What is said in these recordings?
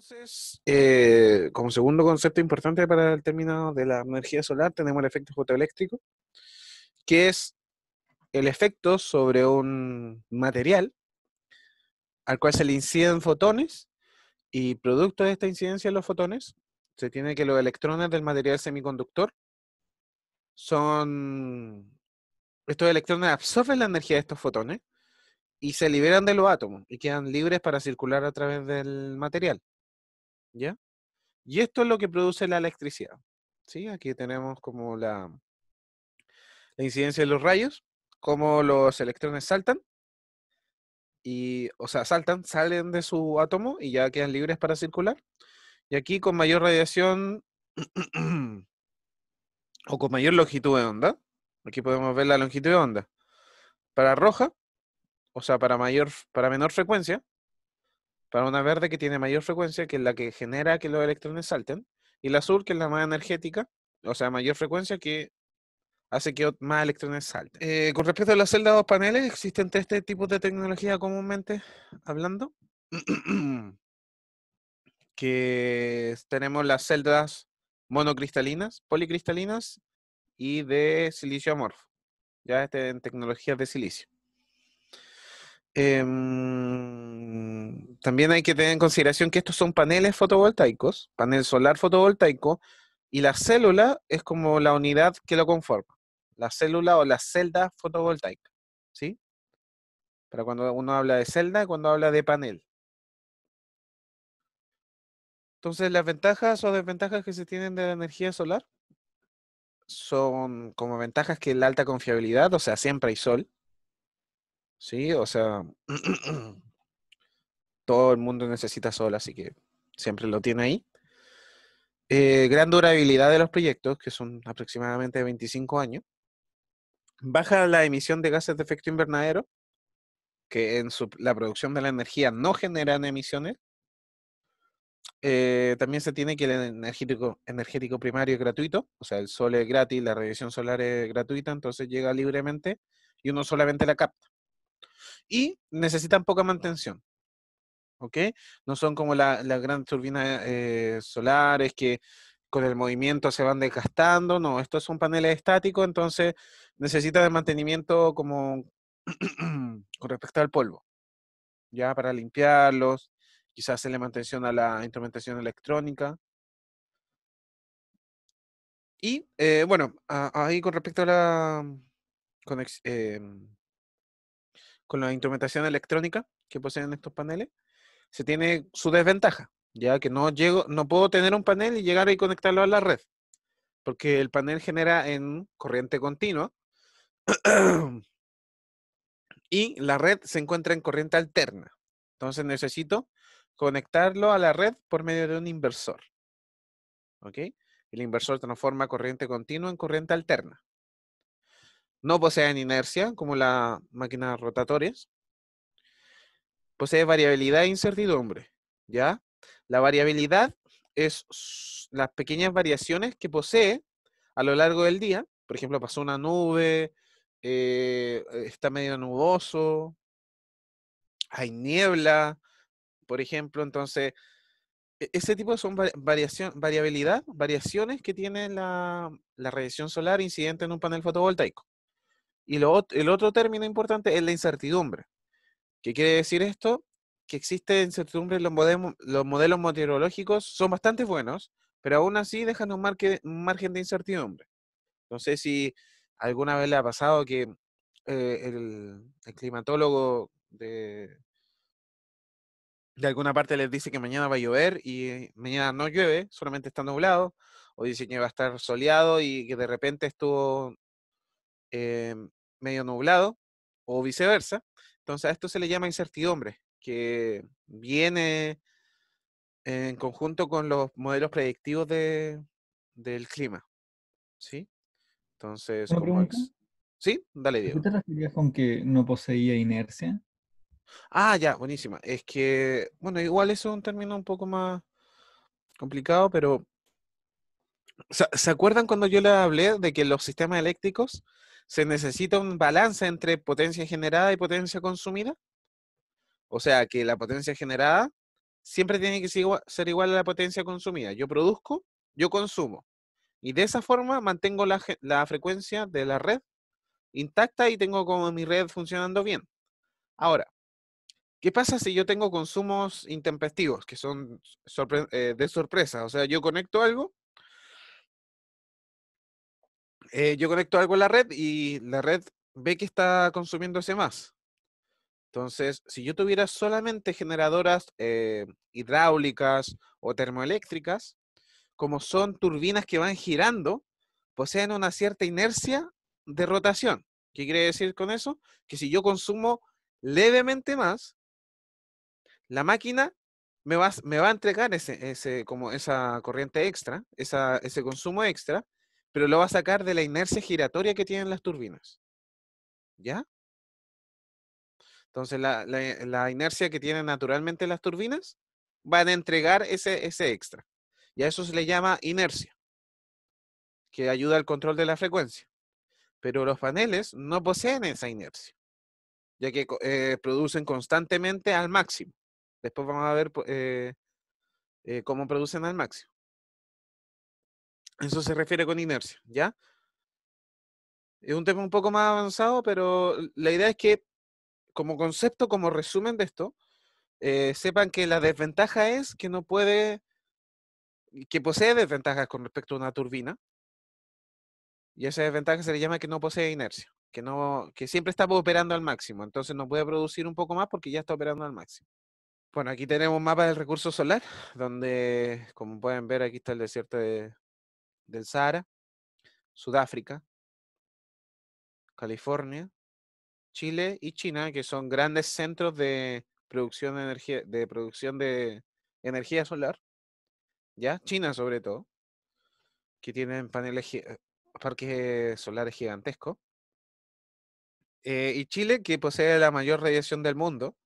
Entonces, como segundo concepto importante para el término de la energía solar, tenemos el efecto fotoeléctrico, que es el efecto sobre un material al cual se le inciden fotones y producto de esta incidencia de los fotones, se tiene que los electrones del material semiconductor son, estos electrones absorben la energía de estos fotones y se liberan de los átomos y quedan libres para circular a través del material, ¿ya? Y esto es lo que produce la electricidad, ¿sí? Aquí tenemos como la incidencia de los rayos, cómo los electrones saltan, y, o sea, salen de su átomo y ya quedan libres para circular. Y aquí con mayor radiación o con mayor longitud de onda, aquí podemos ver la longitud de onda. Para roja, o sea, para menor frecuencia, para una verde que tiene mayor frecuencia, que es la que genera que los electrones salten, y la azul, que es la más energética, o sea, mayor frecuencia, que hace que más electrones salten. Con respecto a las celdas o paneles, existen tres tipos de tecnología comúnmente hablando. Tenemos las celdas monocristalinas, policristalinas y de silicio amorfo, ya en tecnologías de silicio. También hay que tener en consideración que estos son paneles fotovoltaicos, panel solar fotovoltaico, y la célula es como la unidad que lo conforma, la célula o la celda fotovoltaica, ¿sí? Para cuando uno habla de celda, cuando habla de panel. Entonces, las ventajas o desventajas que se tienen de la energía solar son como ventajas que la alta confiabilidad, o sea, siempre hay sol, ¿sí? O sea, todo el mundo necesita sol, así que siempre lo tiene ahí. Gran durabilidad de los proyectos, que son aproximadamente 25 años. Baja la emisión de gases de efecto invernadero, que en la producción de la energía no generan emisiones. También se tiene que el energético primario es gratuito, o sea, el sol es gratis, la radiación solar es gratuita, entonces llega libremente y uno solamente la capta. Y necesitan poca mantención, ¿ok? No son como las grandes turbinas solares que con el movimiento se van desgastando, no, estos son paneles estáticos, entonces necesitan de mantenimiento como con respecto al polvo, ya para limpiarlos, quizás hacerle mantención a la instrumentación electrónica. Y bueno, ahí con respecto a conex- eh, con la instrumentación electrónica que poseen estos paneles, se tiene su desventaja, ya que no puedo tener un panel y llegar y conectarlo a la red, porque el panel genera en corriente continua y la red se encuentra en corriente alterna. Entonces necesito conectarlo a la red por medio de un inversor, ¿ok? El inversor transforma corriente continua en corriente alterna. No poseen inercia como las máquinas rotatorias. Posee variabilidad e incertidumbre, ¿ya? La variabilidad es las pequeñas variaciones que posee a lo largo del día. Por ejemplo, pasó una nube, está medio nuboso, hay niebla, por ejemplo. Entonces, ese tipo son variaciones que tiene la radiación solar incidente en un panel fotovoltaico. Y el otro término importante es la incertidumbre. ¿Qué quiere decir esto? Que existe incertidumbre en los modelos meteorológicos, son bastante buenos, pero aún así dejan un margen de incertidumbre. No sé si alguna vez le ha pasado que el climatólogo de alguna parte les dice que mañana va a llover y mañana no llueve, solamente está nublado, o dice que va a estar soleado y que de repente estuvo eh, medio nublado, o viceversa. Entonces a esto se le llama incertidumbre, que viene en conjunto con los modelos predictivos del clima, ¿sí? Entonces, Una pregunta, ¿Sí? Dale, ¿a qué Diego. te referías con que no poseía inercia? Ah, ya, buenísima. Es que, bueno, igual eso es un término un poco más complicado, pero ¿se acuerdan cuando yo les hablé de que en los sistemas eléctricos se necesita un balance entre potencia generada y potencia consumida? O sea, que la potencia generada siempre tiene que ser igual a la potencia consumida. Yo produzco, yo consumo. Y de esa forma mantengo la frecuencia de la red intacta y tengo como mi red funcionando bien. Ahora, ¿qué pasa si yo tengo consumos intempestivos, que son de sorpresa? O sea, yo conecto algo a la red y la red ve que está consumiéndose más. Entonces, si yo tuviera solamente generadoras hidráulicas o termoeléctricas, como son turbinas que van girando, poseen una cierta inercia de rotación. ¿Qué quiere decir con eso? Que si yo consumo levemente más, la máquina me va a entregar como esa corriente extra, ese consumo extra, pero lo va a sacar de la inercia giratoria que tienen las turbinas. ¿Ya? Entonces, la inercia que tienen naturalmente las turbinas van a entregar ese extra. Y a eso se le llama inercia, que ayuda al control de la frecuencia. Pero los paneles no poseen esa inercia, ya que producen constantemente al máximo. Después vamos a ver cómo producen al máximo. Eso se refiere con inercia, ¿ya? Es un tema un poco más avanzado, pero la idea es que como concepto, como resumen de esto, sepan que la desventaja es que no puede, que posee desventajas con respecto a una turbina, y esa desventaja se le llama que no posee inercia, que siempre está operando al máximo, entonces no puede producir un poco más porque ya está operando al máximo. Bueno, aquí tenemos un mapa del recurso solar, donde, como pueden ver, aquí está el desierto del Sahara, Sudáfrica, California, Chile y China, que son grandes centros de producción de energía solar, ¿ya? China sobre todo, que tienen parques solares gigantescos. Y Chile, que posee la mayor radiación del mundo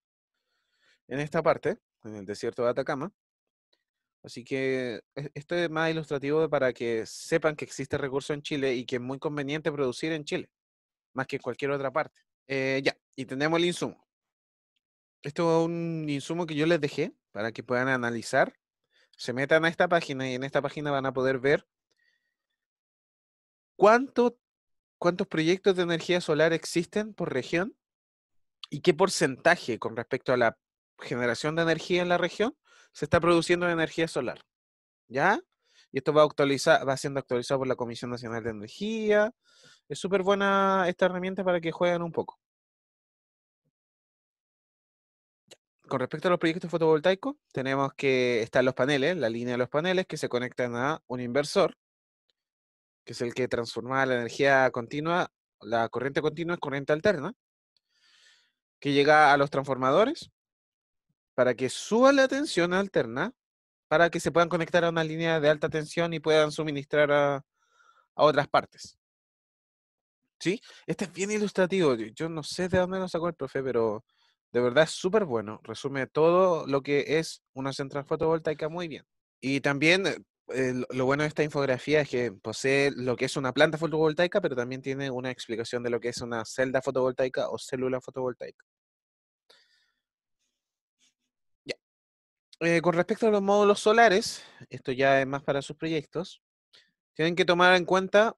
en esta parte, en el desierto de Atacama. Así que esto es más ilustrativo para que sepan que existe recurso en Chile y que es muy conveniente producir en Chile, más que en cualquier otra parte. Ya, y tenemos el insumo. Esto es un insumo que yo les dejé para que puedan analizar. Se metan a esta página y en esta página van a poder ver cuánto, cuántos proyectos de energía solar existen por región y qué porcentaje con respecto a la generación de energía en la región se está produciendo de energía solar. ¿Ya? Y esto va siendo actualizado por la Comisión Nacional de Energía. Es súper buena esta herramienta para que jueguen un poco. Con respecto a los proyectos fotovoltaicos, tenemos que están los paneles, la línea de los paneles que se conectan a un inversor, que es el que transforma la energía continua, la corriente continua en corriente alterna, que llega a los transformadores para que suba la tensión alterna, para que se puedan conectar a una línea de alta tensión y puedan suministrar a otras partes. ¿Sí? Este es bien ilustrativo. Yo no sé de dónde lo sacó el profe, pero de verdad es súper bueno. Resume todo lo que es una central fotovoltaica muy bien. Y también lo bueno de esta infografía es que posee lo que es una planta fotovoltaica, pero también tiene una explicación de lo que es una celda fotovoltaica o célula fotovoltaica. Ya. Con respecto a los módulos solares, esto ya es más para sus proyectos, tienen que tomar en cuenta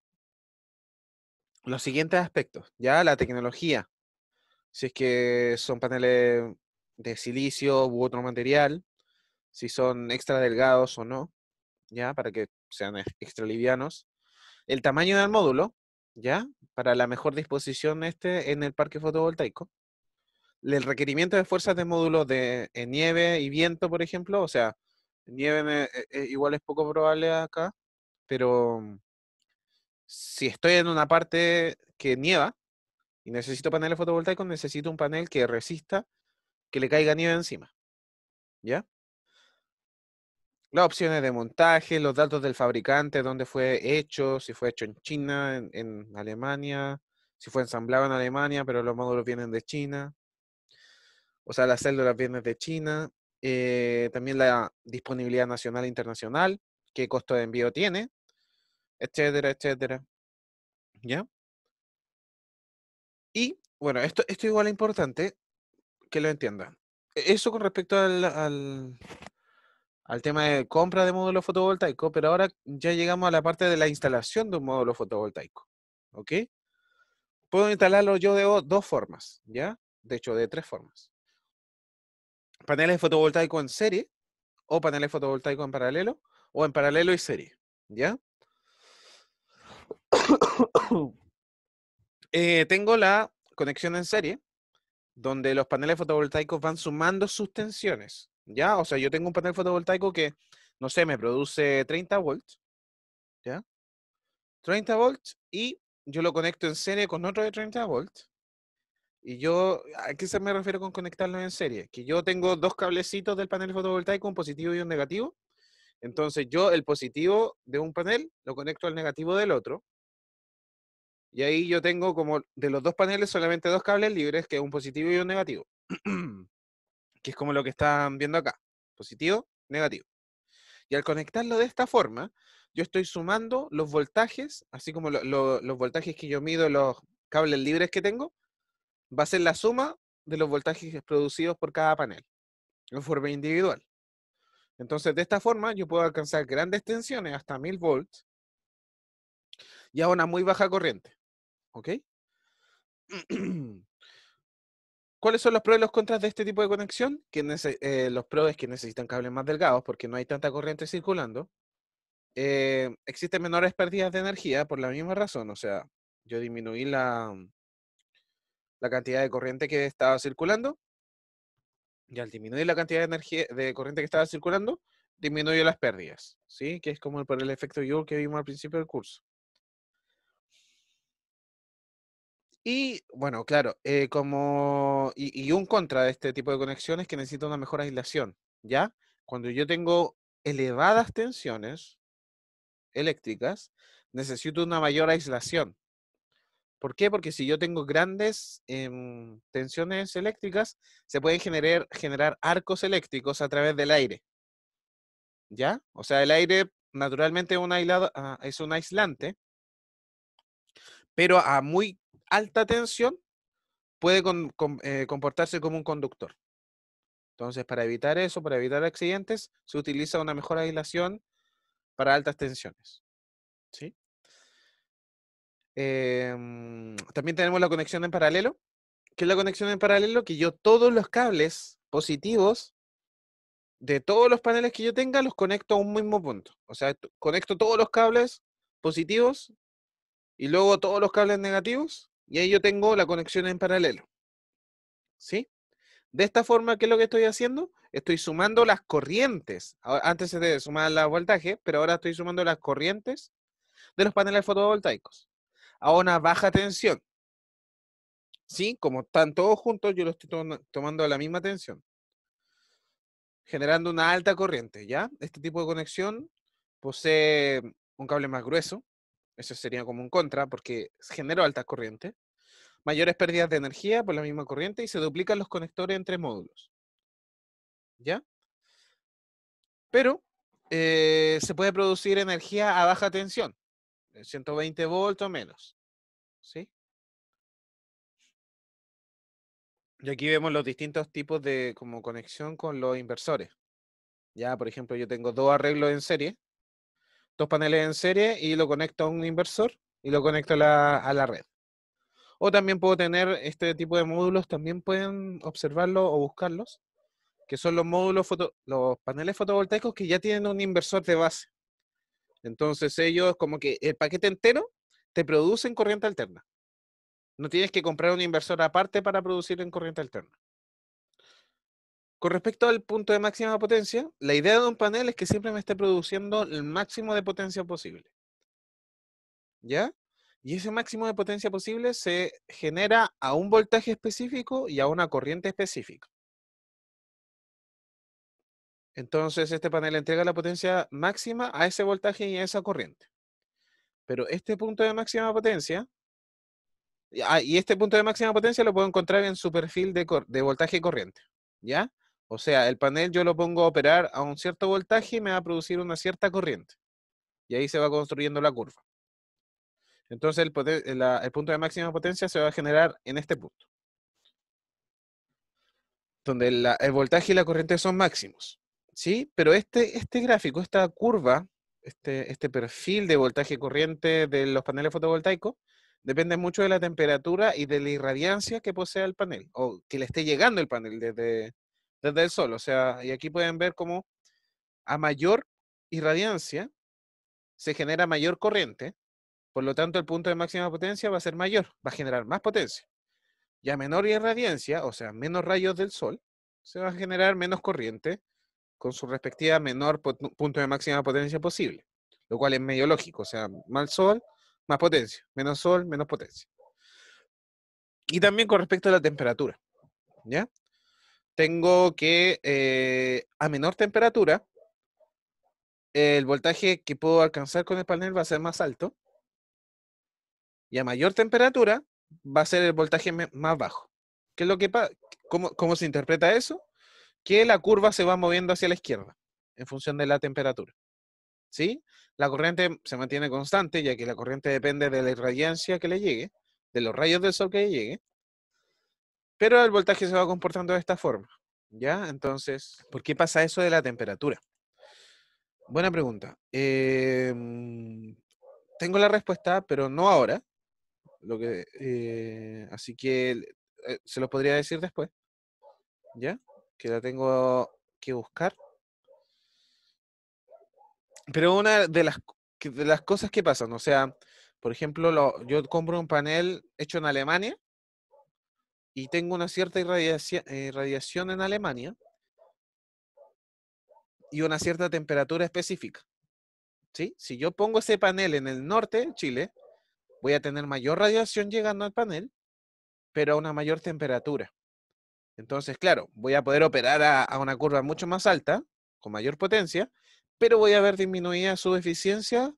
los siguientes aspectos. Ya la tecnología, si es que son paneles de silicio u otro material, si son extra delgados o no, ya, para que sean extra livianos. El tamaño del módulo, ya, para la mejor disposición en el parque fotovoltaico. El requerimiento de fuerzas de módulos en nieve y viento, por ejemplo, o sea, nieve igual es poco probable acá, pero si estoy en una parte que nieva y necesito paneles fotovoltaicos, necesito un panel que resista que le caiga nieve encima, ¿ya? Las opciones de montaje, los datos del fabricante, dónde fue hecho, si fue hecho en China, en Alemania, si fue ensamblado en Alemania, pero los módulos vienen de China, o sea, las células vienen de China. También la disponibilidad nacional e internacional, qué costo de envío tiene, etcétera, etcétera, ¿ya? Y bueno, esto igual es importante que lo entiendan. Eso con respecto al tema de compra de módulo fotovoltaico, pero ahora ya llegamos a la parte de la instalación de un módulo fotovoltaico. ¿Ok? Puedo instalarlo yo de dos formas, ¿ya? De hecho, de tres formas. Paneles fotovoltaicos en serie, o paneles fotovoltaicos en paralelo y serie, ¿ya? Tengo la conexión en serie, donde los paneles fotovoltaicos van sumando sus tensiones, ¿ya? O sea, yo tengo un panel fotovoltaico que, no sé, me produce 30 volts, ¿ya? 30 volts y yo lo conecto en serie con otro de 30 volts. Y yo, ¿a qué se me refiero con conectarlo en serie? Que yo tengo dos cablecitos del panel fotovoltaico, un positivo y un negativo. Entonces yo el positivo de un panel lo conecto al negativo del otro. Y ahí yo tengo como de los dos paneles solamente dos cables libres, que es un positivo y un negativo. Que es como lo que están viendo acá. Positivo, negativo. Y al conectarlo de esta forma, yo estoy sumando los voltajes, así como los voltajes que yo mido en los cables libres que tengo, va a ser la suma de los voltajes producidos por cada panel, en forma individual. Entonces, de esta forma, yo puedo alcanzar grandes tensiones, hasta 1000 volts, y a una muy baja corriente. ¿Ok? ¿Cuáles son los pros y los contras de este tipo de conexión? Los pros es que necesitan cables más delgados porque no hay tanta corriente circulando. Existen menores pérdidas de energía por la misma razón. O sea, yo disminuí la cantidad de corriente que estaba circulando, y al disminuir la cantidad de energía de corriente que estaba circulando, disminuyo las pérdidas, ¿sí? Que es como por el efecto Joule que vimos al principio del curso. Y bueno, claro, y un contra de este tipo de conexiones es que necesita una mejor aislación, ¿ya? Cuando yo tengo elevadas tensiones eléctricas, necesito una mayor aislación. ¿Por qué? Porque si yo tengo grandes tensiones eléctricas, se pueden generar arcos eléctricos a través del aire, ¿ya? O sea, el aire naturalmente es un aislante, pero a muy alta tensión puede comportarse como un conductor. Entonces, para evitar eso, para evitar accidentes, se utiliza una mejor aislación para altas tensiones, ¿sí? También tenemos la conexión en paralelo. ¿Qué es la conexión en paralelo? Que yo todos los cables positivos de todos los paneles que yo tenga los conecto a un mismo punto. O sea, conecto todos los cables positivos y luego todos los cables negativos, y ahí yo tengo la conexión en paralelo, ¿sí? De esta forma, ¿qué es lo que estoy haciendo? Estoy sumando las corrientes. Antes se sumaban los voltajes, pero ahora estoy sumando las corrientes de los paneles fotovoltaicos a una baja tensión. ¿Sí? Como están todos juntos, yo lo estoy tomando a la misma tensión, generando una alta corriente, ¿ya? Este tipo de conexión posee un cable más grueso. Eso sería como un contra, porque generó altas corrientes, mayores pérdidas de energía por la misma corriente y se duplican los conectores entre módulos, ¿ya? Pero se puede producir energía a baja tensión, 120 volts o menos, ¿sí? Y aquí vemos los distintos tipos de como conexión con los inversores. Ya, por ejemplo, yo tengo dos arreglos en serie, dos paneles en serie y lo conecto a un inversor y lo conecto a la red. O también puedo tener este tipo de módulos, también pueden observarlos o buscarlos, que son los los paneles fotovoltaicos que ya tienen un inversor de base. Entonces ellos como que el paquete entero te producen corriente alterna. No tienes que comprar un inversor aparte para producir en corriente alterna. Con respecto al punto de máxima potencia, la idea de un panel es que siempre me esté produciendo el máximo de potencia posible, ¿ya? Y ese máximo de potencia posible se genera a un voltaje específico y a una corriente específica. Entonces, este panel entrega la potencia máxima a ese voltaje y a esa corriente. Pero este punto de máxima potencia, y este punto de máxima potencia lo puedo encontrar en su perfil de voltaje y corriente, ¿ya? O sea, el panel yo lo pongo a operar a un cierto voltaje y me va a producir una cierta corriente. Y ahí se va construyendo la curva. Entonces, el punto de máxima potencia se va a generar en este punto, donde el voltaje y la corriente son máximos. ¿sí? Pero este gráfico, esta curva, este perfil de voltaje corriente de los paneles fotovoltaicos, depende mucho de la temperatura y de la irradiancia que posea el panel, o que le esté llegando el panel desde el sol. O sea, y aquí pueden ver cómo a mayor irradiancia se genera mayor corriente, por lo tanto el punto de máxima potencia va a ser mayor, va a generar más potencia. Y a menor irradiancia, o sea, menos rayos del sol, se va a generar menos corriente con su respectiva menor punto de máxima potencia posible, lo cual es medio lógico, o sea, más sol, más potencia, menos sol, menos potencia. Y también con respecto a la temperatura, ¿ya? Tengo que a menor temperatura, el voltaje que puedo alcanzar con el panel va a ser más alto, y a mayor temperatura va a ser el voltaje más bajo. ¿Qué es lo que pasa? ¿Cómo se interpreta eso? Que la curva se va moviendo hacia la izquierda en función de la temperatura. ¿Sí? La corriente se mantiene constante, ya que la corriente depende de la irradiancia que le llegue, de los rayos del sol que le llegue, pero el voltaje se va comportando de esta forma. ¿Ya? Entonces, ¿por qué pasa eso de la temperatura? Buena pregunta. Tengo la respuesta, pero no ahora. Así que se los podría decir después, ¿ya? Que la tengo que buscar. Pero una de las cosas que pasan, o sea, por ejemplo, yo compro un panel hecho en Alemania y tengo una cierta radiación en Alemania y una cierta temperatura específica, ¿sí? Si yo pongo ese panel en el norte de Chile, voy a tener mayor radiación llegando al panel, pero a una mayor temperatura. Entonces, claro, voy a poder operar a una curva mucho más alta, con mayor potencia, pero voy a ver disminuida su eficiencia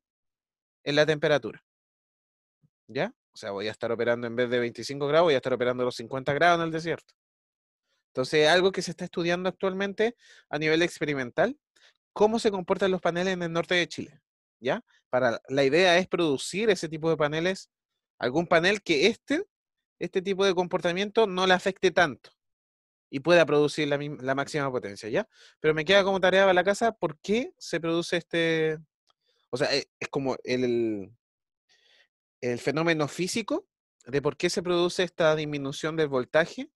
en la temperatura. ¿Ya? O sea, voy a estar operando en vez de 25 grados, voy a estar operando los 50 grados en el desierto. Entonces, algo que se está estudiando actualmente a nivel experimental, cómo se comportan los paneles en el norte de Chile. ¿Ya? La idea es producir ese tipo de paneles, algún panel que este tipo de comportamiento no le afecte tanto y pueda producir la máxima potencia, ¿ya? Pero me queda como tarea para la casa, ¿por qué se produce o sea, es como el fenómeno físico de por qué se produce esta disminución del voltaje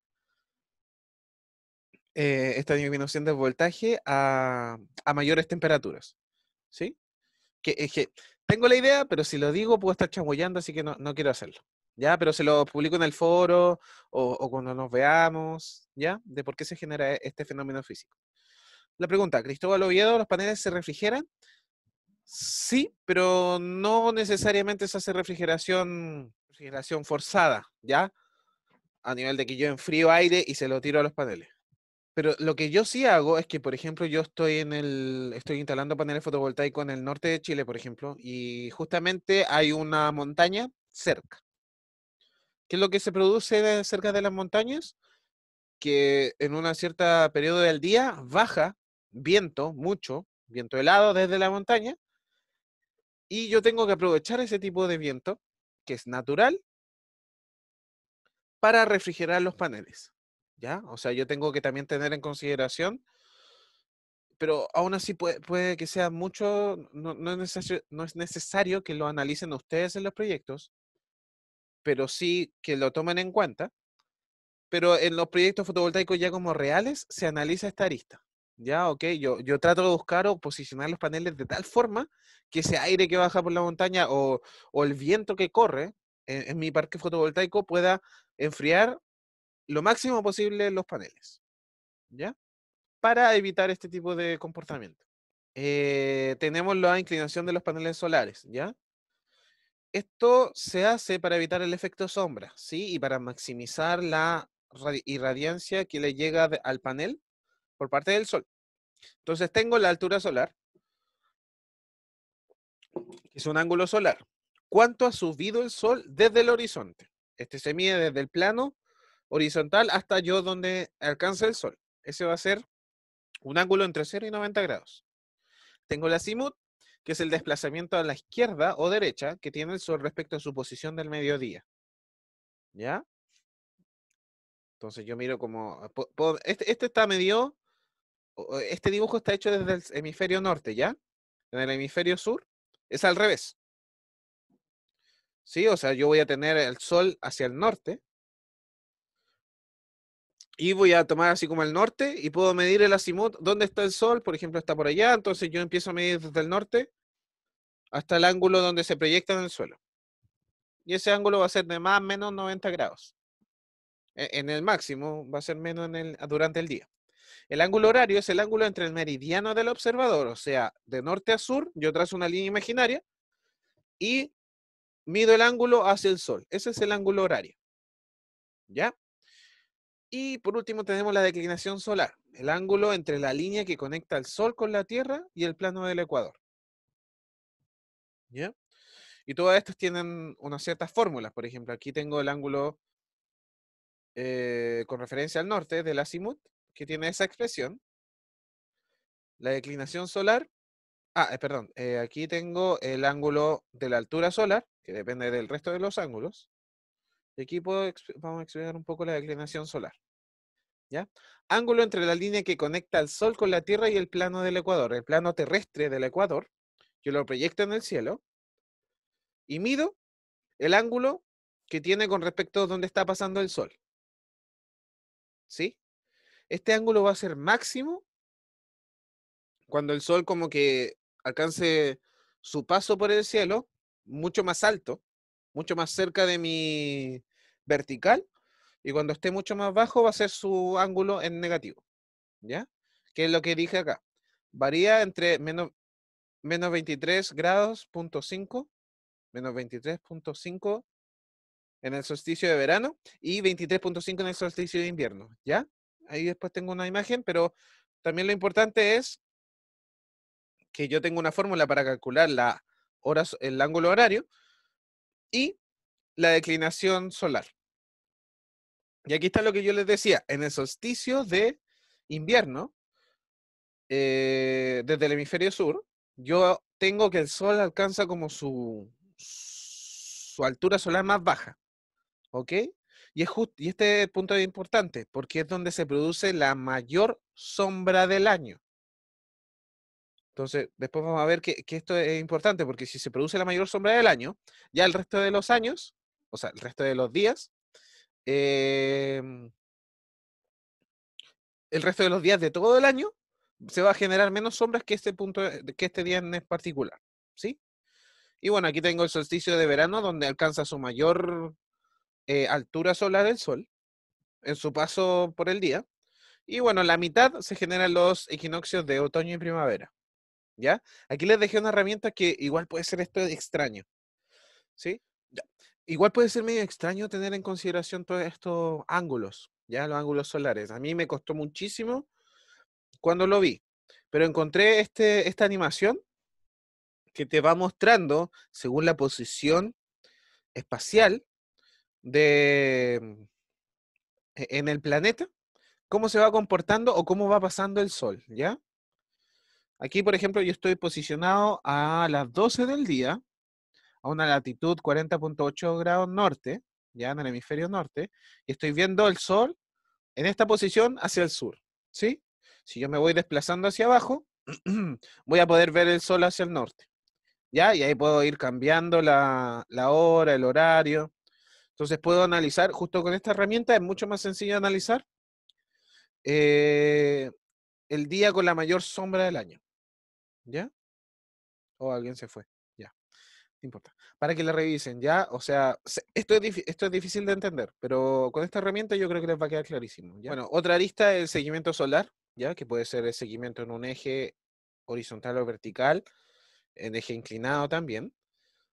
a mayores temperaturas, ¿sí? Es que tengo la idea, pero si lo digo puedo estar chamullando, así que no quiero hacerlo, ¿ya? Pero se lo publico en el foro o cuando nos veamos, ¿ya? De por qué se genera este fenómeno físico. La pregunta, Cristóbal Oviedo, ¿los paneles se refrigeran? Sí, pero no necesariamente se hace refrigeración forzada, ¿ya? A nivel de que yo enfrío aire y se lo tiro a los paneles. Pero lo que yo sí hago es que, por ejemplo, yo estoy instalando paneles fotovoltaicos en el norte de Chile, por ejemplo, y justamente hay una montaña cerca. ¿Qué es lo que se produce cerca de las montañas? Que en una cierta periodo del día baja viento, mucho, viento helado desde la montaña, y yo tengo que aprovechar ese tipo de viento, que es natural, para refrigerar los paneles. ¿Ya? O sea, yo tengo que también tener en consideración, pero aún así puede que sea mucho, no es necesario que lo analicen ustedes en los proyectos, pero sí que lo tomen en cuenta. Pero en los proyectos fotovoltaicos ya como reales se analiza esta arista. Ya, ok, yo trato de buscar o posicionar los paneles de tal forma que ese aire que baja por la montaña o el viento que corre en mi parque fotovoltaico pueda enfriar lo máximo posible los paneles, ¿ya? Para evitar este tipo de comportamiento. Tenemos la inclinación de los paneles solares, ¿ya? Esto se hace para evitar el efecto sombra, ¿sí? Y para maximizar la irradiancia que le llega al panel por parte del sol. Entonces tengo la altura solar, que es un ángulo solar. ¿Cuánto ha subido el sol desde el horizonte? Este se mide desde el plano horizontal hasta yo donde alcanza el sol. Ese va a ser un ángulo entre 0 y 90 grados. Tengo el azimut, que es el desplazamiento a la izquierda o derecha que tiene el sol respecto a su posición del mediodía. ¿Ya? Entonces yo miro como... Este está medido este dibujo está hecho desde el hemisferio norte, ¿ya? En el hemisferio sur es al revés. ¿Sí? O sea, yo voy a tener el sol hacia el norte y voy a tomar así como el norte y puedo medir el azimut. ¿Dónde está el sol? Por ejemplo, está por allá. Entonces yo empiezo a medir desde el norte hasta el ángulo donde se proyecta en el suelo. Y ese ángulo va a ser de más o menos 90 grados. En el máximo va a ser menos durante el día. El ángulo horario es el ángulo entre el meridiano del observador, o sea, de norte a sur, yo trazo una línea imaginaria y mido el ángulo hacia el sol. Ese es el ángulo horario. ¿Ya? Y por último tenemos la declinación solar, el ángulo entre la línea que conecta el sol con la Tierra y el plano del ecuador. ¿Ya? Y todas estas tienen unas ciertas fórmulas. Por ejemplo, aquí tengo el ángulo con referencia al norte del azimut, que tiene esa expresión. La declinación solar. Perdón. Aquí tengo el ángulo de la altura solar, que depende del resto de los ángulos. Y aquí vamos a explicar un poco la declinación solar. ¿Ya? Ángulo entre la línea que conecta el Sol con la Tierra y el plano del ecuador. El plano terrestre del ecuador, yo lo proyecto en el cielo y mido el ángulo que tiene con respecto a donde está pasando el Sol. ¿Sí? Este ángulo va a ser máximo cuando el Sol como que alcance su paso por el cielo mucho más alto, mucho más cerca de mi vertical, y cuando esté mucho más bajo va a ser su ángulo en negativo. ¿Ya? ¿Qué es lo que dije acá? Varía entre menos 23 grados, punto 5, menos 23,5 en el solsticio de verano y 23,5 en el solsticio de invierno, ¿ya? Ahí después tengo una imagen, pero también lo importante es que yo tengo una fórmula para calcular el ángulo horario y la declinación solar. Y aquí está lo que yo les decía, en el solsticio de invierno, desde el hemisferio sur, yo tengo que el Sol alcanza como su altura solar más baja, ¿ok? Y este punto es importante porque es donde se produce la mayor sombra del año. Entonces, después vamos a ver que esto es importante porque si se produce la mayor sombra del año, ya el resto de los años, o sea, el resto de los días, eh, el resto de los días de todo el año, se va a generar menos sombras que este punto, que este día en particular, ¿sí? Y bueno, aquí tengo el solsticio de verano, donde alcanza su mayor altura solar el Sol en su paso por el día. Y bueno, en la mitad se generan los equinoccios de otoño y primavera. ¿Ya? Aquí les dejé una herramienta que igual puede ser esto extraño. ¿Sí? Ya. Igual puede ser medio extraño tener en consideración todos estos ángulos, ¿ya? Los ángulos solares. A mí me costó muchísimo cuando lo vi, pero encontré esta animación que te va mostrando, según la posición espacial en el planeta, cómo se va comportando o cómo va pasando el Sol, ¿ya? Aquí, por ejemplo, yo estoy posicionado a las 12 del día, a una latitud 40,8 grados norte, ya en el hemisferio norte, y estoy viendo el Sol en esta posición hacia el sur, ¿sí? Si yo me voy desplazando hacia abajo, voy a poder ver el Sol hacia el norte, ¿ya? Y ahí puedo ir cambiando la hora, el horario. Entonces puedo analizar, justo con esta herramienta es mucho más sencillo analizar eh, el día con la mayor sombra del año. ¿Ya? O alguien se fue. Ya, no importa. Para que la revisen, ¿ya? O sea, esto es difícil de entender, pero con esta herramienta yo creo que les va a quedar clarísimo. ¿Ya? Bueno, otra arista es el seguimiento solar, ¿ya? Que puede ser el seguimiento en un eje horizontal o vertical, en eje inclinado también,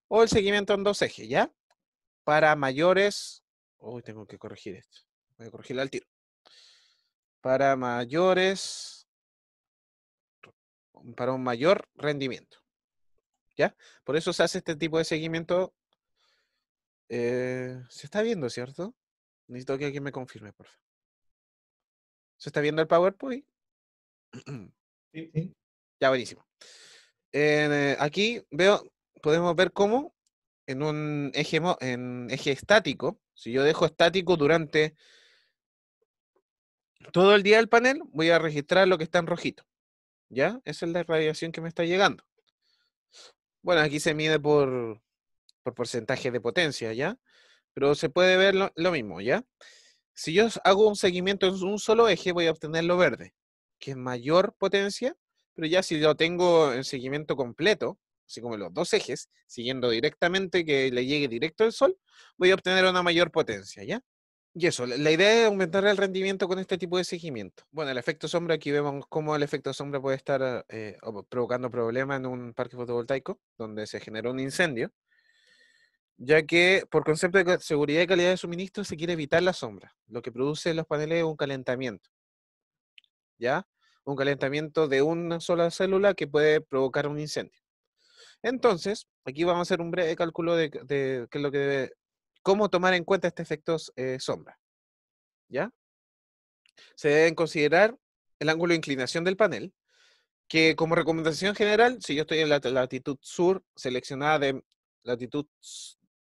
o el seguimiento en dos ejes, ¿ya? Para mayores... Uy, tengo que corregir esto. Voy a corregirlo al tiro. Para mayores, para un mayor rendimiento. ¿Ya? Por eso se hace este tipo de seguimiento. Se está viendo, ¿cierto? Necesito que alguien me confirme, por favor. ¿Se está viendo el PowerPoint? Sí, sí. Ya, buenísimo. Aquí podemos ver cómo en un en eje estático, si yo dejo estático durante todo el día del panel voy a registrar lo que está en rojito. ¿Ya? Esa es la radiación que me está llegando. Bueno, aquí se mide por porcentaje de potencia, ¿ya? Pero se puede ver lo mismo, ¿ya? Si yo hago un seguimiento en un solo eje, voy a obtener lo verde, que es mayor potencia, pero ya si lo tengo en seguimiento completo, así como los dos ejes, siguiendo directamente que le llegue directo el sol, voy a obtener una mayor potencia, ¿ya? Y eso, la idea es aumentar el rendimiento con este tipo de seguimiento. Bueno, el efecto sombra, aquí vemos cómo el efecto sombra puede estar provocando problemas en un parque fotovoltaico, donde se generó un incendio, ya que por concepto de seguridad y calidad de suministro se quiere evitar la sombra. Lo que produce en los paneles es un calentamiento, ¿ya? Un calentamiento de una sola célula que puede provocar un incendio. Entonces, aquí vamos a hacer un breve cálculo de qué es lo que cómo tomar en cuenta este efecto sombra, ¿ya? Se deben considerar el ángulo de inclinación del panel, que como recomendación general, si yo estoy en la latitud sur, seleccionada de latitud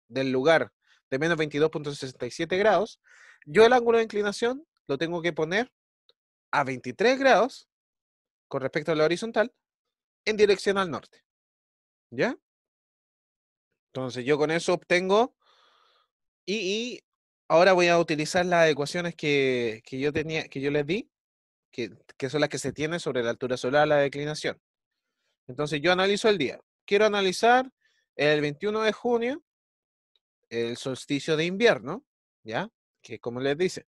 del lugar de menos 22,67 grados, yo el ángulo de inclinación lo tengo que poner a 23 grados con respecto a la horizontal en dirección al norte. ¿Ya? Entonces yo con eso obtengo y ahora voy a utilizar las ecuaciones que yo tenía, que yo les di, que son las que se tienen sobre la altura solar, la declinación. Entonces yo analizo el día. Quiero analizar el 21 de junio, el solsticio de invierno, ¿ya? Que como les dije,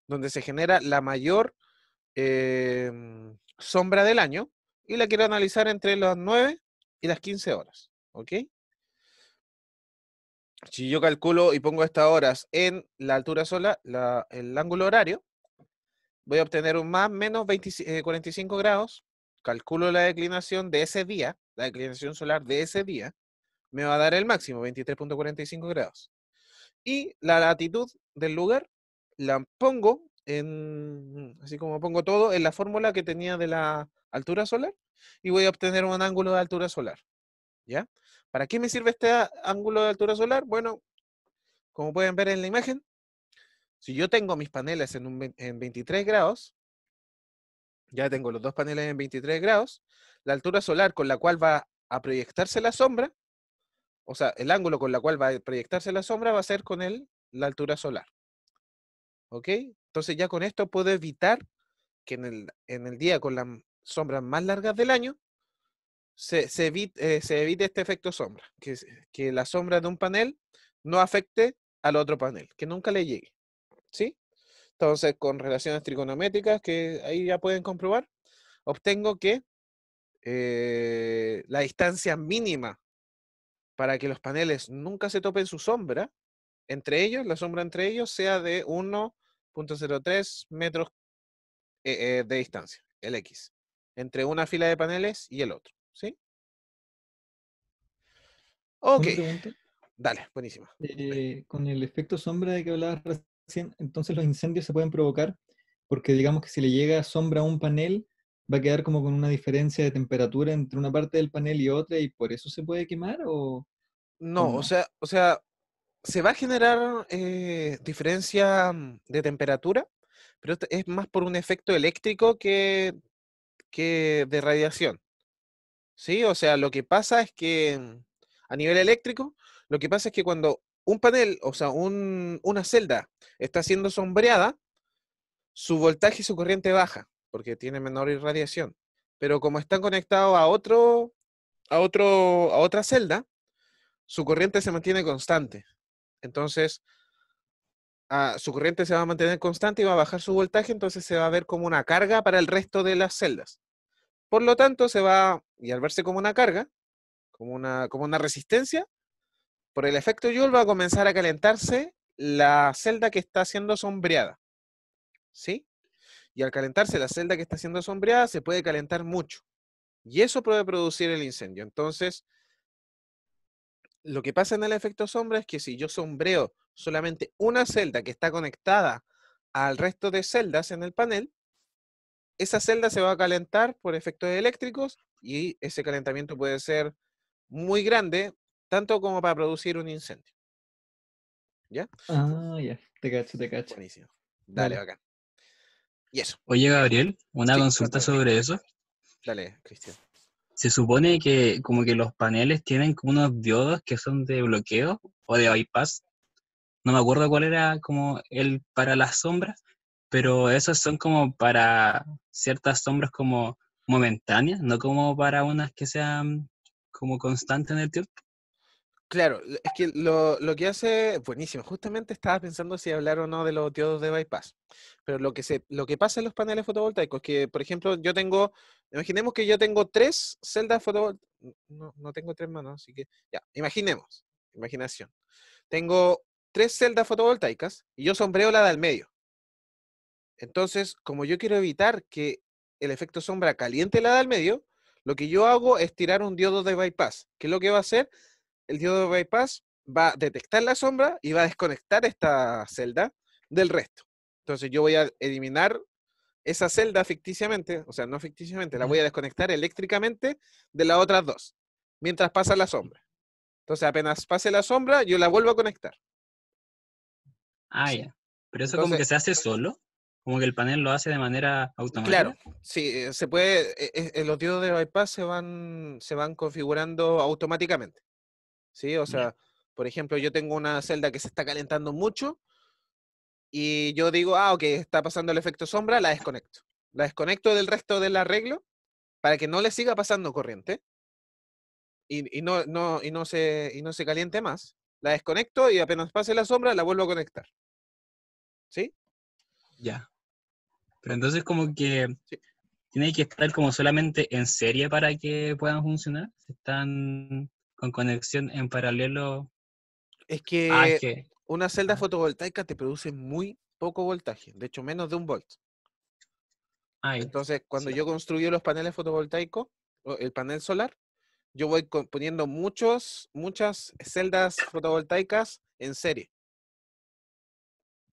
donde se genera la mayor sombra del año y la quiero analizar entre las 9 y las 15 horas, ¿ok? Si yo calculo y pongo estas horas en la altura solar, el ángulo horario, voy a obtener un más menos 45 grados, calculo la declinación de ese día, la declinación solar de ese día, me va a dar el máximo, 23,45 grados. Y la latitud del lugar la pongo así como pongo todo, en la fórmula que tenía de la altura solar y voy a obtener un ángulo de altura solar. ¿Ya? ¿Para qué me sirve este ángulo de altura solar? Bueno, como pueden ver en la imagen, si yo tengo mis paneles en 23 grados, ya tengo los dos paneles en 23 grados, la altura solar con la cual va a proyectarse la sombra, o sea, el ángulo con la cual va a proyectarse la sombra va a ser con la altura solar. ¿Ok? Entonces ya con esto puedo evitar que en el día con las sombras más largas del año se evite este efecto sombra, que la sombra de un panel no afecte al otro panel, que nunca le llegue. ¿Sí? Entonces, con relaciones trigonométricas, que ahí ya pueden comprobar, obtengo que la distancia mínima para que los paneles nunca se topen su sombra, entre ellos, la sombra entre ellos, sea de 1,03 metros de distancia, el X, entre una fila de paneles y el otro. ¿Sí? Ok, Una pregunta. dale, buenísima. Con el efecto sombra de que hablabas recién, entonces los incendios se pueden provocar porque digamos que si le llega sombra a un panel, va a quedar como con una diferencia de temperatura entre una parte del panel y otra y por eso se puede quemar o No, no. o sea, se va a generar diferencia de temperatura, pero esto es más por un efecto eléctrico que de radiación. ¿Sí? O sea, lo que pasa es que a nivel eléctrico, lo que pasa es que cuando un panel, o sea, una celda está siendo sombreada, su voltaje y su corriente baja, porque tiene menor irradiación. Pero como están conectados a otra celda, su corriente se mantiene constante. Entonces, su corriente se va a mantener constante y va a bajar su voltaje, entonces se va a ver como una carga para el resto de las celdas. Por lo tanto, y al verse como una carga, como una resistencia, por el efecto Joule va a comenzar a calentarse la celda que está siendo sombreada. ¿Sí? Y al calentarse la celda que está siendo sombreada, se puede calentar mucho. Y eso puede producir el incendio. Entonces, lo que pasa en el efecto sombra es que si yo sombreo solamente una celda que está conectada al resto de celdas en el panel, esa celda se va a calentar por efectos eléctricos y ese calentamiento puede ser muy grande, tanto como para producir un incendio. ¿Ya? Ah, ya, te cacho, te cacho. Buenísimo. Dale, Vale. bacán. Y eso. Oye, Gabriel, una Sí, consulta cuéntame. sobre eso. Dale, Cristian. Se supone que como que los paneles tienen como unos diodos que son de bloqueo o de bypass. No me acuerdo cuál era como el para las sombras, pero esos son como para ciertas sombras como momentáneas, no como para unas que sean como constantes en el tiempo. Claro, es que lo que hace, buenísimo, justamente estaba pensando si hablar o no de los diodos de bypass, pero lo que pasa en los paneles fotovoltaicos es que, por ejemplo, imaginemos que yo tengo tres celdas fotovoltaicas, no tengo tres manos, así que ya, imaginación, tengo tres celdas fotovoltaicas y yo sombreo la del medio. Entonces, como yo quiero evitar que el efecto sombra caliente la del medio, lo que yo hago es tirar un diodo de bypass. ¿Qué es lo que va a hacer? El diodo de bypass va a detectar la sombra y va a desconectar esta celda del resto. Entonces yo voy a eliminar esa celda ficticiamente, o sea, no ficticiamente, la voy a desconectar eléctricamente de las otras dos, mientras pasa la sombra. Entonces apenas pase la sombra, yo la vuelvo a conectar. Ah, ¿Sí? ya. Pero eso como Entonces, que se hace solo, como que el panel lo hace de manera claro, automática. sí, se puede, los diodos de bypass se van configurando automáticamente. ¿Sí? O Ya. sea, por ejemplo, yo tengo una celda que se está calentando mucho y yo digo, ok, está pasando el efecto sombra, la desconecto. La desconecto del resto del arreglo para que no le siga pasando corriente y no se caliente más. La desconecto y apenas pase la sombra, la vuelvo a conectar. ¿Sí? Ya. Pero entonces como que Sí. tiene que estar como solamente en serie para que puedan funcionar. Si están con conexión en paralelo. Es Ah, es que que. una celda Ah, fotovoltaica te produce muy poco voltaje, de hecho menos de un volt. ay, Entonces, cuando sí. yo construyo los paneles fotovoltaicos, o el panel solar, yo voy poniendo muchas celdas fotovoltaicas en serie,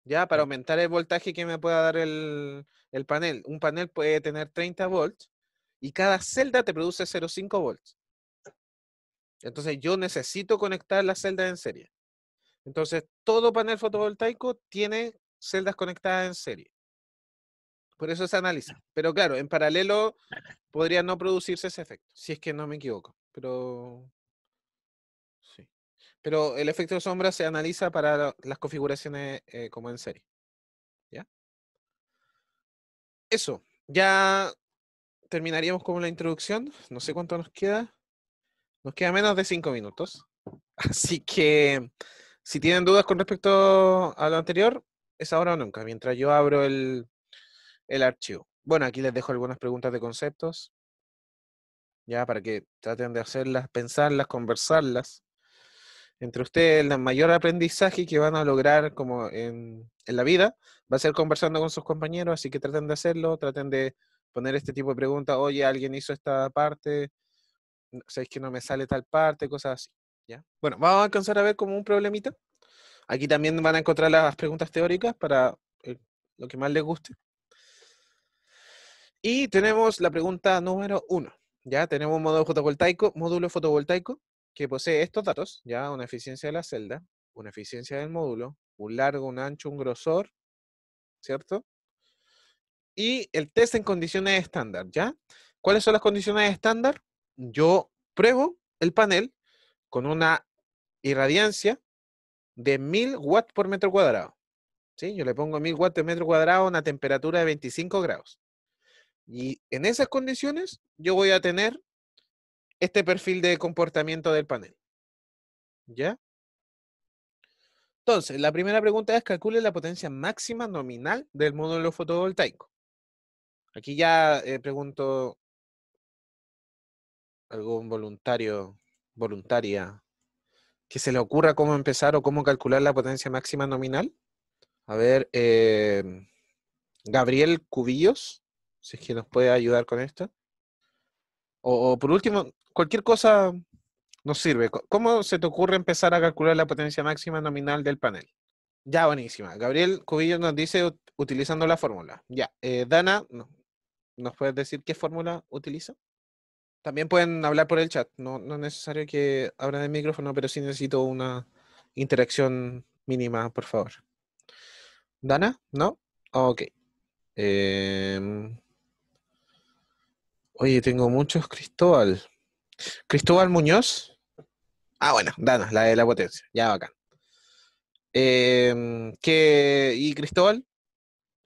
ya para aumentar el voltaje que me pueda dar el panel. Un panel puede tener 30 volts y cada celda te produce 0,5 volts. Entonces yo necesito conectar las celdas en serie. Entonces todo panel fotovoltaico tiene celdas conectadas en serie. Por eso se analiza. Pero claro, en paralelo podría no producirse ese efecto, si es que no me equivoco. Pero sí. Pero el efecto de sombra se analiza para las configuraciones como en serie. ¿Ya? Eso. Ya terminaríamos con la introducción. No sé cuánto nos queda. Nos queda menos de 5 minutos. Así que si tienen dudas con respecto a lo anterior, es ahora o nunca, mientras yo abro el archivo. Bueno, aquí les dejo algunas preguntas de conceptos, ya para que traten de hacerlas, pensarlas, conversarlas. Entre ustedes, el mayor aprendizaje que van a lograr como en la vida va a ser conversando con sus compañeros, así que traten de hacerlo, traten de poner este tipo de preguntas, oye, alguien hizo esta parte, sabéis que no me sale tal parte, cosas así. ¿Ya? Bueno, vamos a alcanzar a ver como un problemita. Aquí también van a encontrar las preguntas teóricas para lo que más les guste. Y tenemos la pregunta número 1. Ya tenemos un módulo fotovoltaico que posee estos datos, ya una eficiencia de la celda, una eficiencia del módulo, un largo, un ancho, un grosor, ¿cierto? Y el test en condiciones estándar, ¿ya? ¿Cuáles son las condiciones estándar? Yo pruebo el panel con una irradiancia de 1000 watts por metro cuadrado. ¿Sí? Yo le pongo 1000 watts por metro cuadrado a una temperatura de 25 grados. Y en esas condiciones yo voy a tener este perfil de comportamiento del panel. ¿Ya? Entonces, la primera pregunta es calcule la potencia máxima nominal del módulo fotovoltaico. Aquí ya pregunto a algún voluntaria, que se le ocurra cómo empezar o cómo calcular la potencia máxima nominal. A ver, Gabriel Cubillos, si es que nos puede ayudar con esto. O por último, cualquier cosa nos sirve. ¿Cómo se te ocurre empezar a calcular la potencia máxima nominal del panel? Ya, buenísima. Gabriel Cubillos nos dice utilizando la fórmula. Ya, Dana, ¿nos puedes decir qué fórmula utiliza? También pueden hablar por el chat. No es necesario que abran el micrófono, pero sí necesito una interacción mínima, por favor. ¿Dana? ¿No? Ok. Em, Oye, tengo muchos Cristóbal. Cristóbal Muñoz. Ah, bueno, Dana, la de la potencia. Ya, bacán. ¿Y Cristóbal?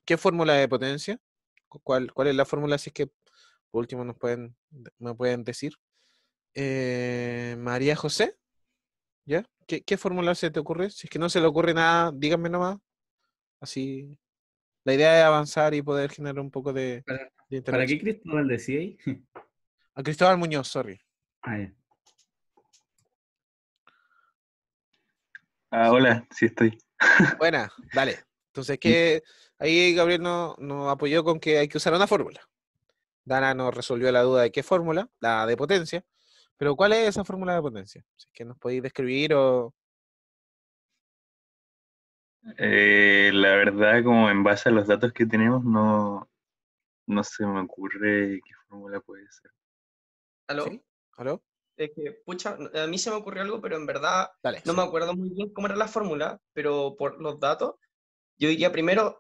¿Qué fórmula de potencia? ¿Cuál es la fórmula? Si es que por último me pueden decir. María José, ¿ya? ¿Qué fórmula se te ocurre? Si es que no se le ocurre nada, díganme nomás. Así. La idea es avanzar y poder generar un poco ¿Para, de para qué interacción. Cristóbal decía ahí? A Cristóbal Muñoz, sorry. Ah, ya. Hola, sí estoy. Buena, dale. Entonces, que ahí Gabriel nos apoyó con que hay que usar una fórmula. Dana nos resolvió la duda de qué fórmula, la de potencia. Pero ¿cuál es esa fórmula de potencia? Si es que nos podéis describir o... La verdad, como en base a los datos que tenemos, no se me ocurre qué fórmula puede ser. ¿Aló? ¿Sí? ¿Aló? Es que, pucha, a mí se me ocurrió algo, pero en verdad Dale. no Sí. me acuerdo muy bien cómo era la fórmula, pero por los datos, yo diría primero,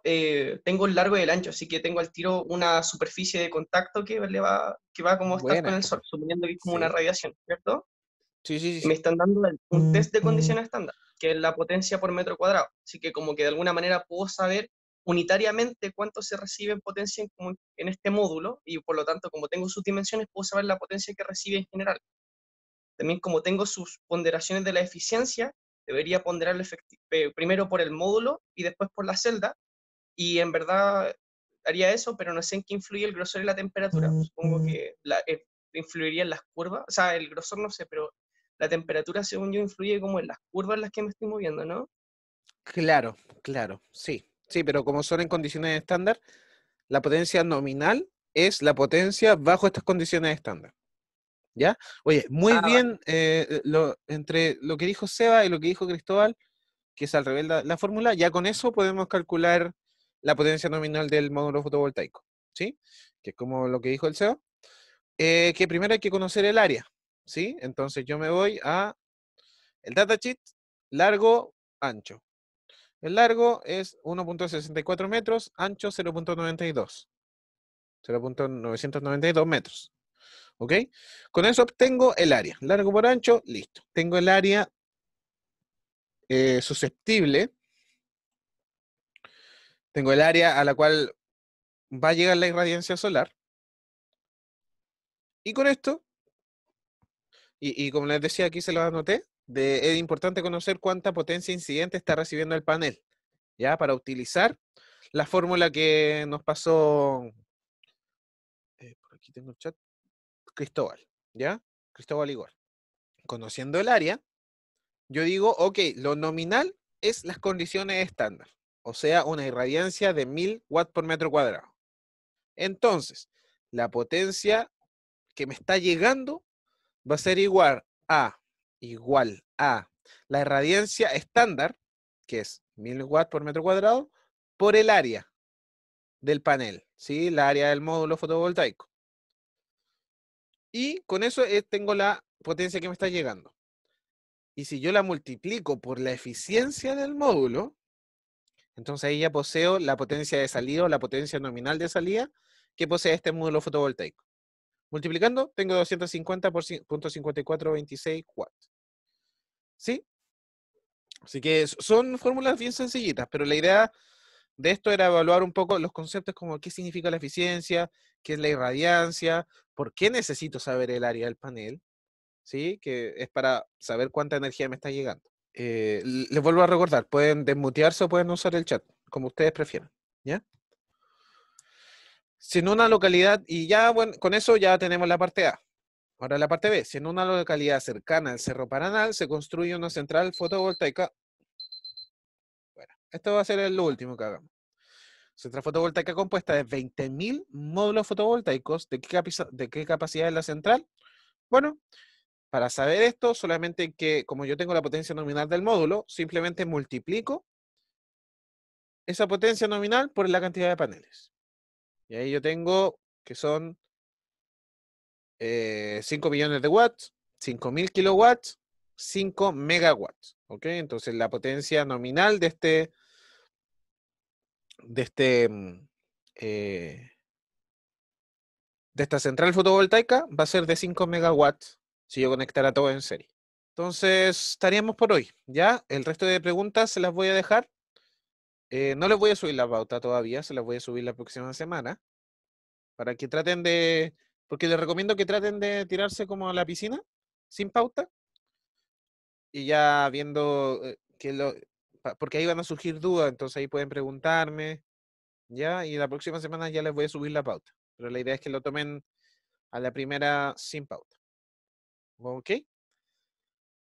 tengo el largo y el ancho, así que tengo al tiro una superficie de contacto que va como estar con Buena. el sol, suponiendo que es como una Sí. radiación, ¿cierto? Sí, sí, sí, Y me sí. están dando un test de condiciones estándar, que es la potencia por metro cuadrado. Así que como que de alguna manera puedo saber unitariamente cuánto se recibe en potencia en este módulo, y por lo tanto, como tengo sus dimensiones, puedo saber la potencia que recibe en general. También como tengo sus ponderaciones de la eficiencia, debería ponderar primero por el módulo y después por la celda, y en verdad haría eso, pero no sé en qué influye el grosor y la temperatura. Supongo que influiría en las curvas, o sea, el grosor no sé, pero la temperatura, según yo, influye como en las curvas en las que me estoy moviendo, ¿no? Claro, claro. Sí. Sí, pero como son en condiciones estándar, la potencia nominal es la potencia bajo estas condiciones estándar. ¿Ya? Oye, muy Ah, vale. bien, entre lo que dijo Seba y lo que dijo Cristóbal, que es al revés la fórmula, ya con eso podemos calcular la potencia nominal del módulo fotovoltaico, ¿sí? Que es como lo que dijo el Seba, que primero hay que conocer el área, ¿sí? Entonces yo me voy a el datasheet, largo, ancho. El largo es 1.64 metros, ancho 0.992 metros. ¿Ok? Con eso obtengo el área. Largo por ancho, listo. Tengo el área susceptible. Tengo el área a la cual va a llegar la irradiancia solar. Y con esto, y como les decía aquí se lo anoté, es importante conocer cuánta potencia incidente está recibiendo el panel, ¿ya? Para utilizar la fórmula que nos pasó, por aquí tengo el chat, Cristóbal, ¿ya? Cristóbal Igor. Conociendo el área, yo digo, ok, lo nominal es las condiciones estándar, o sea, una irradiancia de 1000 watts por metro cuadrado. Entonces, la potencia que me está llegando va a ser igual a la irradiancia estándar, que es 1000 watts por metro cuadrado, por el área del panel, ¿sí? La área del módulo fotovoltaico. Y con eso tengo la potencia que me está llegando. Y si yo la multiplico por la eficiencia del módulo, entonces ahí ya poseo la potencia de salida o la potencia nominal de salida que posee este módulo fotovoltaico. Multiplicando, tengo 250 por 0.5426 watts. ¿Sí? Así que son fórmulas bien sencillitas, pero la idea de esto era evaluar un poco los conceptos como qué significa la eficiencia, qué es la irradiancia, por qué necesito saber el área del panel, ¿sí? Que es para saber cuánta energía me está llegando. Les vuelvo a recordar, pueden desmutearse o pueden usar el chat, como ustedes prefieran, ¿ya? Si en una localidad, y ya, bueno, con eso ya tenemos la parte A. Ahora la parte B, si en una localidad cercana al Cerro Paranal se construye una central fotovoltaica, bueno, esto va a ser lo último que hagamos. Central fotovoltaica compuesta de 20.000 módulos fotovoltaicos. ¿De qué capacidad es la central? Bueno, para saber esto, solamente que como yo tengo la potencia nominal del módulo, simplemente multiplico esa potencia nominal por la cantidad de paneles. Y ahí yo tengo que son 5 millones de watts, 5.000 kilowatts, 5 megawatts. ¿Ok? Entonces la potencia nominal de este de esta central fotovoltaica va a ser de 5 megawatts si yo conectara todo en serie. Entonces, estaríamos por hoy, ¿ya? El resto de preguntas se las voy a dejar. No les voy a subir la pauta todavía, se las voy a subir la próxima semana. Para que traten de... Porque les recomiendo que traten de tirarse como a la piscina, sin pauta. Y ya viendo porque ahí van a surgir dudas, entonces ahí pueden preguntarme, ¿ya? Y la próxima semana ya les voy a subir la pauta. Pero la idea es que lo tomen a la primera sin pauta. ¿Ok?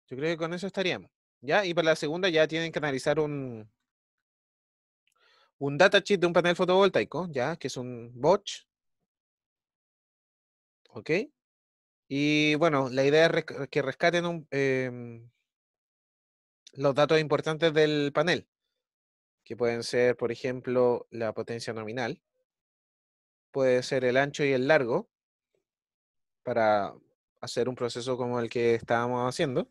Yo creo que con eso estaríamos. ¿Ya? Y para la segunda ya tienen que analizar un datasheet de un panel fotovoltaico, ¿ya? Que es un Bosch. ¿Ok? Y bueno, la idea es que rescaten los datos importantes del panel, que pueden ser, por ejemplo, la potencia nominal, puede ser el ancho y el largo, para hacer un proceso como el que estábamos haciendo,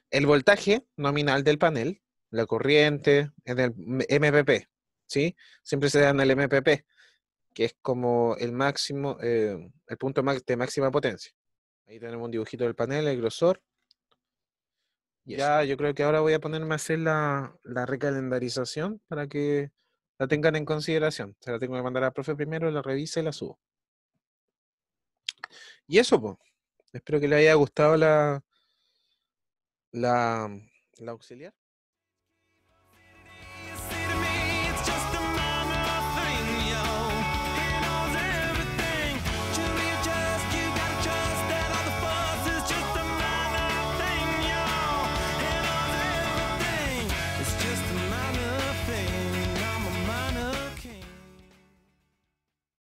el voltaje nominal del panel, la corriente en el MPP, ¿sí? Siempre se da en el MPP, que es como el máximo, el punto de máxima potencia. Ahí tenemos un dibujito del panel, el grosor. Ya, yo creo que ahora voy a ponerme a hacer la recalendarización para que la tengan en consideración. Se la tengo que mandar al profe primero, la revise y la subo. Y eso, pues. Espero que le haya gustado la auxiliar.